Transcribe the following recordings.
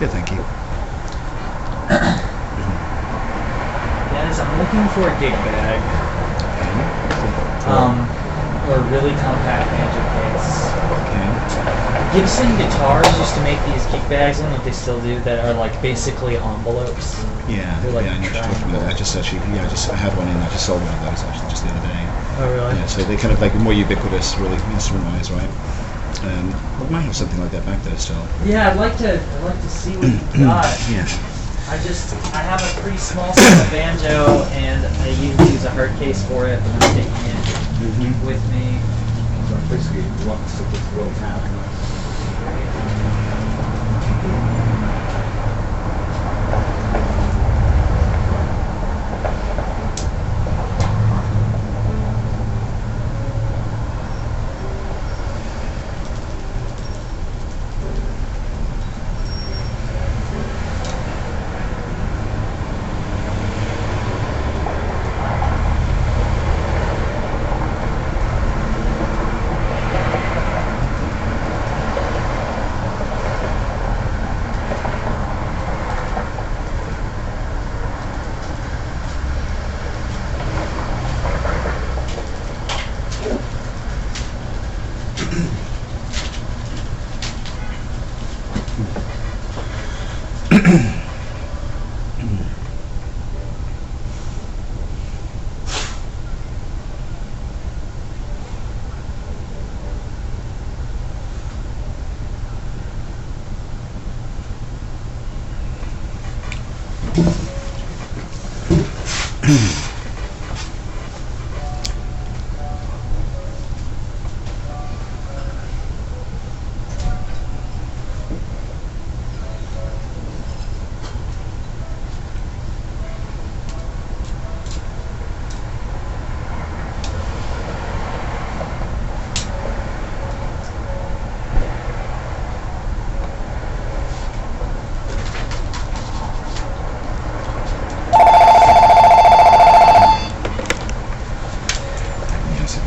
Good, thank you. Yes, I'm looking for a gig bag. Or a really compact banjo case. Okay. Gibson Guitars used to make these gig bags, I don't know if they still do, that are like basically envelopes. Yeah, They're like I know what you're talking about. I had one in. I just sold one of those actually just the other day. Oh really? Yeah, so they're kind of like more ubiquitous, really, instrument-wise, right? We might have something like that back there still. Yeah, I'd like to see what you've got. Yeah. I have a pretty small scale banjo, and I usually use a hard case for it, but I'm taking it with me. So basically, you want to stick with the world tab.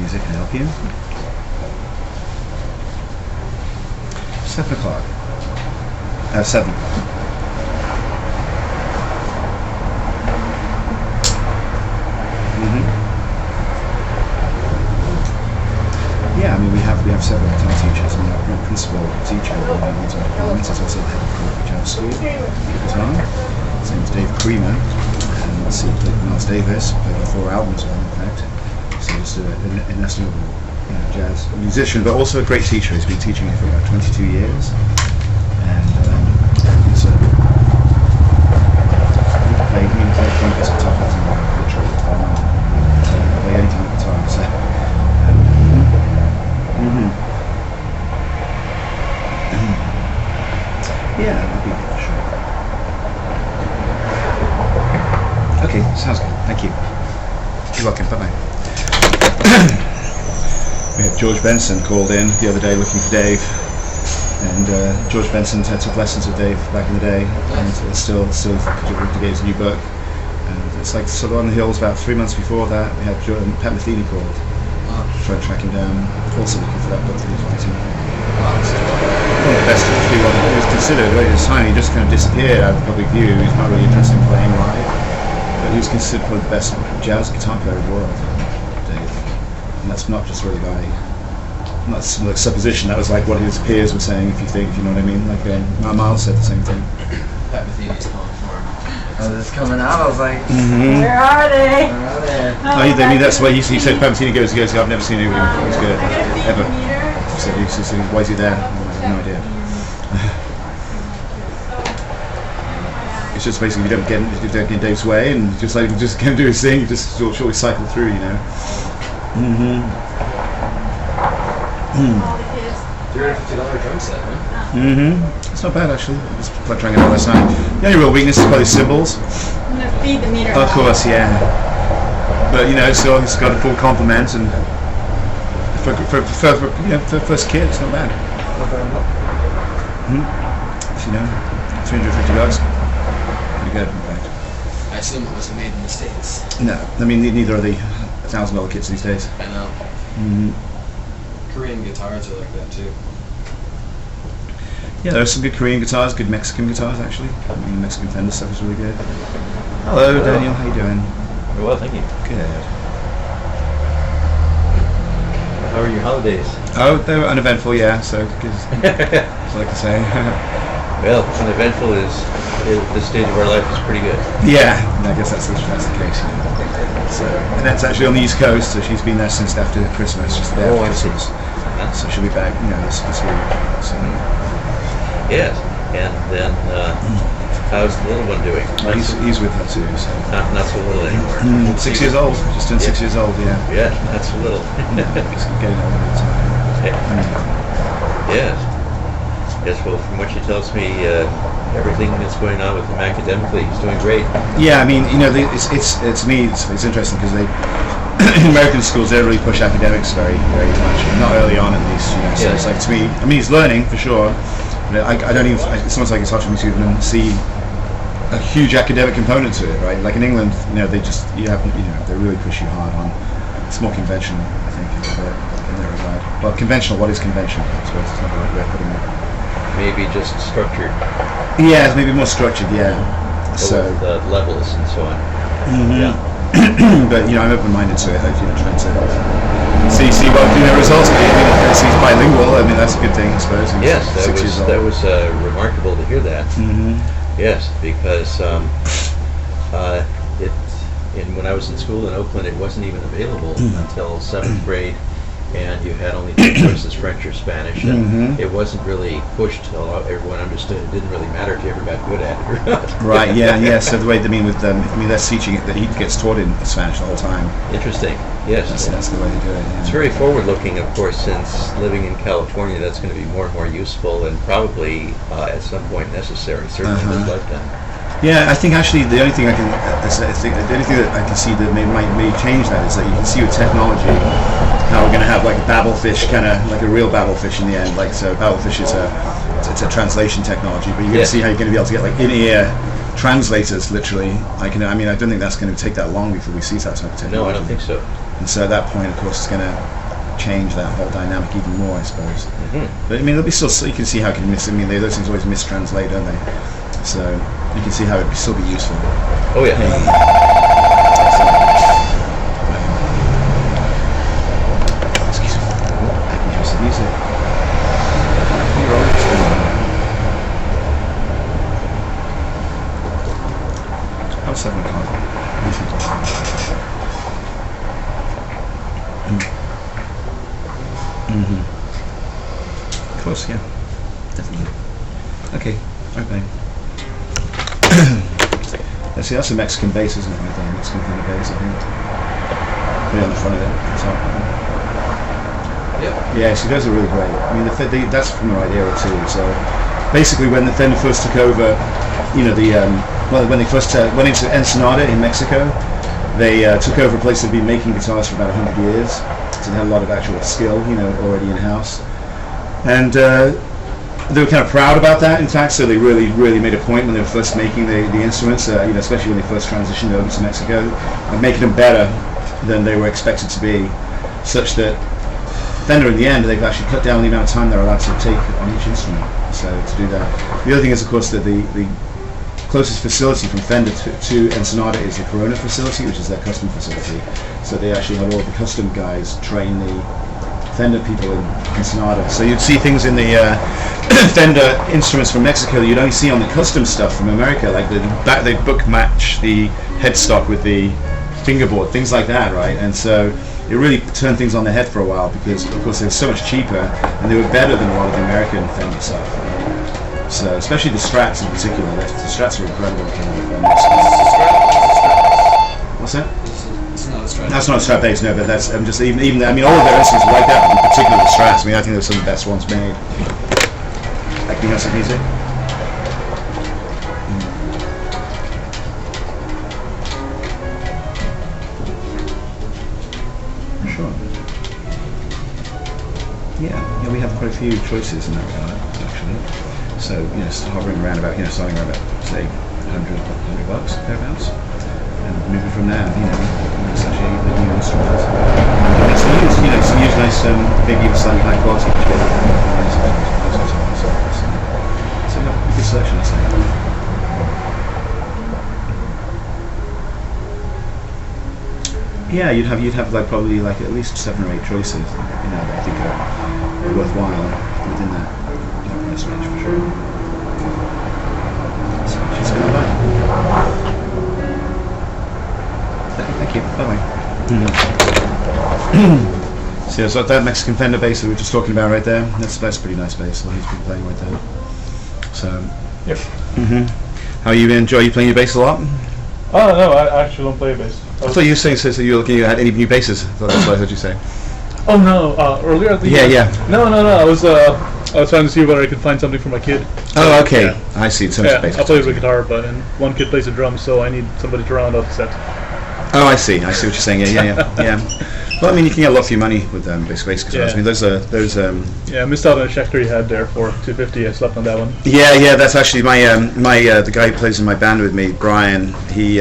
Music can help you. 7 o'clock. 7. Yeah, I mean we have several guitar teachers. I mean our principal teacher is also the head of the jazz school guitar. His name is Dave Creamer, and let's see, Miles Davis played on 4 albums with him, in fact. So he's an estimable jazz musician, but also a great teacher. He's been teaching me for about 22 years, and he's playing trumpets, guitar, literally guitar. So he can play any kind of guitar. So, yeah, that'd be good, sure. Okay, sounds good. Thank you. You're welcome. Bye bye. We had George Benson called in the other day looking for Dave, and George Benson took lessons with Dave back in the day, and still contributing to Dave's new book. And it's like sort of on the heels about 3 months before that we had Pat Metheny called, trying to track him down, also looking for that book that he was writing. One of the best of the one he was considered at his time. He just kind of disappeared out of the public view. He's not really interested in playing live, but he was considered one of the best jazz guitar player in the world. And that's not just really by like supposition. That was like what his peers were saying. If you know what I mean. Like Miles said the same thing. Pat Metheny's calling for him. I was coming out. I was like, where are they? I mean, that's why he said Pat Metheny goes. I've never seen anybody as good ever. So he said, why is he there? I have no idea. It's just basically you don't get in Dave's way, and just let him just go do his thing. You just sort of cycle through, you know. $350 drum set, huh? It's not bad actually. I was trying it out last night. The only real weakness is probably cymbals. I'm gonna feed the meter. Of course, yeah. But you know, still it's got a full complement, and for first kid, it's not bad. You know, $350. Pretty good, in fact. I assume it wasn't made in the States. No, I mean neither are the $1,000 kits these days. I know. Korean guitars are like that too. Yeah, there are some good Korean guitars, good Mexican guitars actually. I mean, Mexican Fender stuff is really good. Hello, Daniel. How you doing? Very well, thank you. Good. How are your holidays? Oh, they were uneventful, yeah. So, because like I say, Well, uneventful is this stage of our life is pretty good. yeah. I guess that's the case. Yeah. So, and that's actually on the East Coast. So she's been there since after Christmas, just there Oh, after I see. Christmas. So she'll be back, this week. So, Yes, and then how's the little one doing? he's with her too. So. Not so little anymore. 6 years old. Just turned 6 years old. Yeah. Yeah, not so little. He's getting older all the time. Yes. Yes. Well, from what she tells me, everything that's going on with him academically, he's doing great. Yeah, I mean, it's me. It's interesting because they in American schools they really push academics very much. Not early on, at least. So Yeah. it's like to me. I mean, he's learning for sure. But I don't even. It's almost like it's hard for me to even see a huge academic component to it, right? Like in England, they really push you hard on. It's more conventional, I think, in their regard. Well, conventional. What is conventional? I suppose it's not the right way of putting it. Maybe just structured, Yeah, it's maybe more structured. Yeah. So. with levels and so on. Mhm. Yeah. But I'm open-minded to it. Like, trying to see what results. I mean, if he's bilingual. I mean, that's a good thing, I suppose. He's Yes, 6 years old. that was remarkable to hear that. Mhm. Yes, because when I was in school in Oakland, it wasn't even available until 7th grade, and you had only two choices, French or Spanish, and it wasn't really pushed till everyone understood. It didn't really matter if you ever got good at it or not. Right. Yeah. So the way that's teaching it that he gets taught in Spanish the whole time. Interesting. Yes. That's the way they do it. Yeah. It's very forward-looking, of course, since living in California, that's going to be more and more useful and probably at some point necessary, certainly in this lifetime. Yeah, I think actually the only thing the only thing that I can see that may change that is that you can see with technology how we're going to have like a Babelfish, kind of like a real Babelfish in the end. Like, so Babelfish is a translation technology, but you're going to see how you're going to be able to get like in-ear translators, literally. I don't think that's going to take that long before we see that type of technology. No, I don't think so. And so at that point, of course, it's going to change that whole dynamic even more, I suppose. But I mean, there'll be still, you can see how it can those things always mistranslate, don't they? So you can see how it would still be useful. Oh, yeah. Excuse me. I can use the music. I was having a coffee. Close, yeah. Definitely. Okay. Okay. Let's see, that's a Mexican bass, isn't it? Right there, Mexican kind of bass, I think. Put it on the front of it. The top. Yeah. Yeah, so those are really great. I mean, that's from the right era too. So basically, when the Fender first took over, when they first went into Ensenada in Mexico, they took over a place that had been making guitars for about 100 years. So they had a lot of actual skill, already in house, and they were kind of proud about that. In fact, so they really made a point when they were first making the instruments, especially when they first transitioned over to Mexico, of making them better than they were expected to be, such that Fender, in the end, they've actually cut down the amount of time they're allowed to take on each instrument. So to do that, the other thing is, of course, that the closest facility from Fender to Ensenada is the Corona facility, which is their custom facility. So they actually have all the custom guys train the Fender people in Ensenada. So you'd see things in the Fender instruments from Mexico that you'd only see on the custom stuff from America, like they book match the headstock with the fingerboard, things like that, right? And so it really turned things on their head for a while because, of course, they were so much cheaper and they were better than a lot of the American Fender stuff. Right? So, especially the Strats in particular. The Strats are incredible. What's that? It's not a Strat. That's not a Strat bass, no, but that's just even all of their instruments are like that, but in particular the Strats. I mean, I think they're some of the best ones made. Like, can you have some music? Sure. Yeah, we have quite a few choices in that regard, actually. So, hovering around about, starting around about, say, $100 thereabouts, and moving from there, it's actually the new instrument. And it's used, nice, maybe even slightly high quality. selection, I'd say. Yeah, you'd have like probably like at least 7 or 8 choices. You know, that I think are worthwhile within that price range for sure. So she's going to buy. Thank you. Bye bye. So that Mexican Fender bass that we were just talking about right there. That's a pretty nice bass. So he's been playing right there. So. Yep. How you enjoy you playing your bass a lot? Oh no, I actually don't play bass. I thought you were saying so you were looking at any new basses. I thought that's what I heard you say. Oh no, earlier at the Yeah. No, I was trying to see whether I could find something for my kid. Oh, okay. Yeah. I see. So much Yeah, bass. I play the guitar, but and one kid plays the drums, so I need somebody to round out the set. Oh, I see. I see what you're saying. Yeah. Well, I mean, you can get a lot for your money with basic bass guitars. Yeah. I mean, those. Yeah, I missed out on a Schecter he had there for $250. I slept on that one. Yeah. That's actually my the guy who plays in my band with me, Brian. He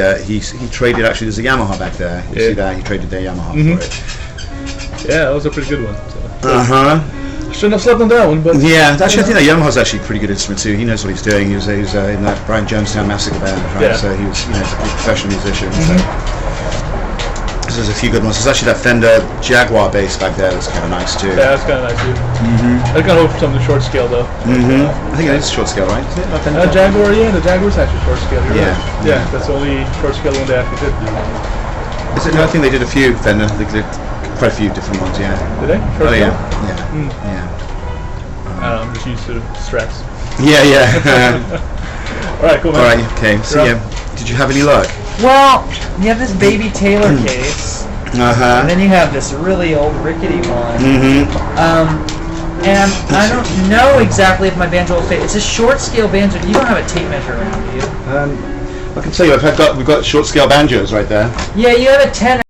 traded actually. There's a Yamaha back there. You see that? He traded their Yamaha for it. Yeah, that was a pretty good one. So. I Shouldn't have slept on that one, but Yeah, actually, I think that Yamaha's actually a pretty good instrument too. He knows what he's doing. He was in that Brian Jonestown Massacre band, right? Yeah. So he was, he's a professional musician. So there's a few good ones. There's actually that Fender Jaguar bass back there that's kind of nice too. yeah, that's kind of nice too. I kind of hope for something short scale though. I think it is short scale, right? Is it? That Fender? Jaguar, yeah, the Jaguar's actually short scale. You're Yeah. right. Yeah, that's the only short scale one they actually did. Is it? No, I think they did a few Fender. They did quite a few different ones. Yeah. Did they? Short Oh scale? yeah. Yeah. I don't know, I'm just used to Strats. Yeah. Alright, cool man. All right. Okay. So You're yeah. Did you have any luck? Well, you have this baby Taylor case, and then you have this really old rickety one. And I don't know exactly if my banjo will fit. It's a short scale banjo. You don't have a tape measure around, do you? I can tell you, we've got short scale banjos right there. Yeah, you have a 10